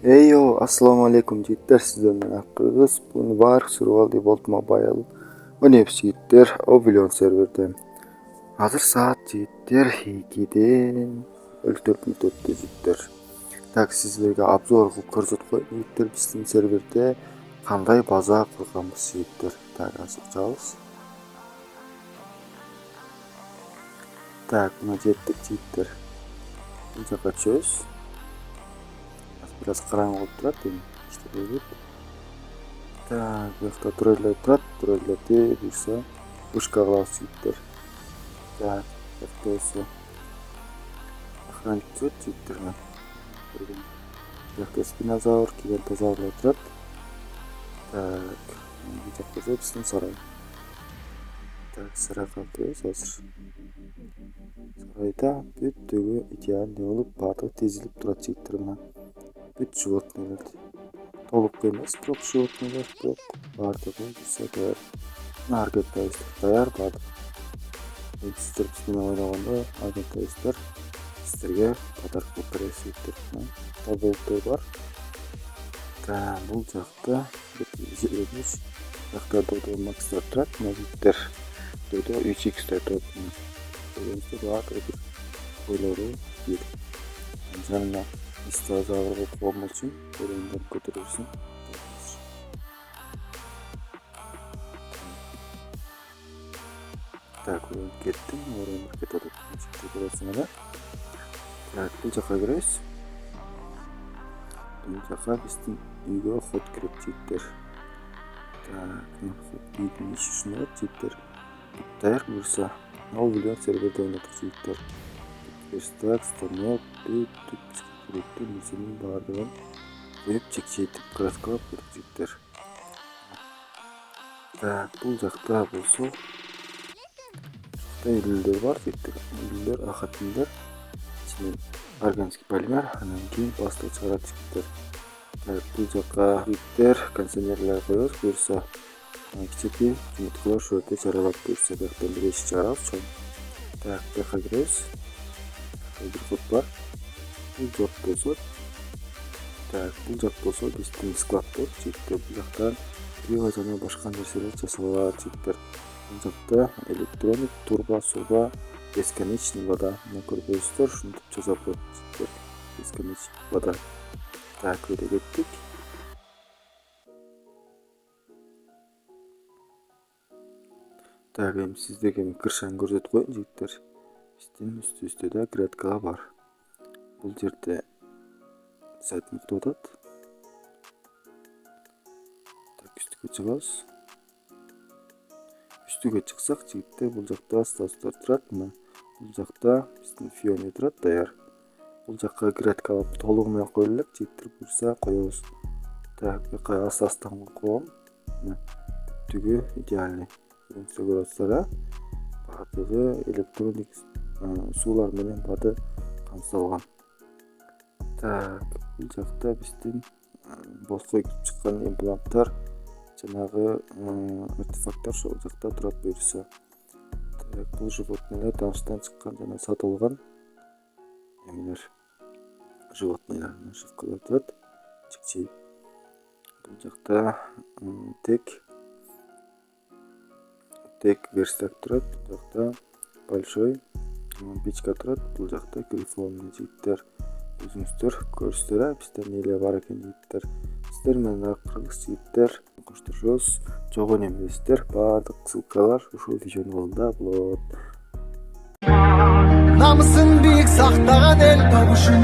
Eyyo, assalomu alaykum jigitlar, sizlar bilan Qirg'iz. Buni bari survival World Mobile o'ynayapsiz jigitlar, Oblivion serverda. Hozir soat jigitlar 2dan 54 minut o'tdi jigitlar. Tak sizlarga obzor qilib ko'rsatib qo'ying jigitlar, bizning serverda qanday baza qurganmiz jigitlar. Tak açacağız. Tak buna jetdik jigitlar. Buncha kaçıyoruz. Biraz karanlık oldu turadi işte böyle. Так, bu yoqda turadilar turadi, turadilarda buyursa pushka qilamiz jigitlar. Так, bu yoqda esa охранник turadi jigitlar. Bu yoqda spinozavr, gigantozavrlar turadi. Так, bu yoqda esa bizning saroy. Так, saroy qilamiz hozir. Saroyda butungi idealniy bo'lib, barcha tezilib turadi jigitlar. Bütün животные толық емес, бірақ животные бірақ барлығы сәтер аргентайстар даяр барды. Сіздер бізбен ойнағанда аргентайстар сіздерге подарок болып бересіздер. Таболтор бар. Бұл жақта жерлеріміз жақта додо макстар тұрады. Мәжеттер додо 3x тұрады. Өздер барлығы бір ойлары еді. Жаңына İstazavru olmak için bölümden götürürsün. Так, kettim. Oraya market alıp çıktı burasına da. Так, bu жаққа кіресіз. Bu жаққа біздің үйге ход кіреді жігіттер. Так, үйдің іші үшін болады жігіттер. Даяр бұйырса, Oblivion серверде ойнатыр жігіттер. Верстак, станок, Sürekli müziğin bağırdığın koyup çekçeytip kraskala koyacaklar. Bu жақта болса үйлер бар жігіттер. Үйлер ақатындар ішінен органический полимер, анан кейін бастау шығарады жігіттер. Бұл жаққа жігіттер кондиционерлер қоямыз, бұйырса кішкентай жұмыртқалар şu жерде жаралап бұйырса бияқтан бір ешік шығарамыз. Bu жаққа кіреміз. Бір код бар. Бұл жақ болса біздің склад бар жігіттер. Бұл жақтан пиво және башқа нәрселер жасалады жігіттер. Бұл жақта электроник, турба, суба, бесконечный вода. Мына көріп шуntып жасап қойды жігіттер. Бесконечный вода. Так, өте кеттік. Так, сіздерге кіршан көрсетіп қойын жігіттер. Біздің үсті-үстіде грядкалар бар. Бұл жерде сәт мықты отады. Так, үстіге шығамыз. Үстіге шықсақ жігіттер, бұл жақта статустар тұрады. Бұл жақта біздің фионе тұрады даяр. Бұл жаққа грядкалар толығымен қойылып жігіттер бұйырса қоямыз. Так, бұқай астастан қойғам. Бүттігі идеальный. Көрсетсіздер, бардығы электроник сулар менен барды қамтылған. Так, бұл жақта біздің босқа кіріп шыққан импланттар, жаңағы артефакттар сол жақта тұрады бұйырса. Так, бұл животныйлар таныштан шыққан жаңа сатылған емелер. Животныйлар нашивкалар тұрады. Чекчей. Бұл жақта тек верстак тұрады. Бұл жақта большой печка тұрады. Бұл жақта грифонный жігіттер. Өзіңіздер көрсіздер, біздер нелер бар екен жігіттер. Сіздер менен Qirg'iz жігіттер қоштасамыз. Жоқ өнемдесіздер. Барлық ссылкалар ошол видеонун алдында болот. Намысын бийик сактаган эл, табышын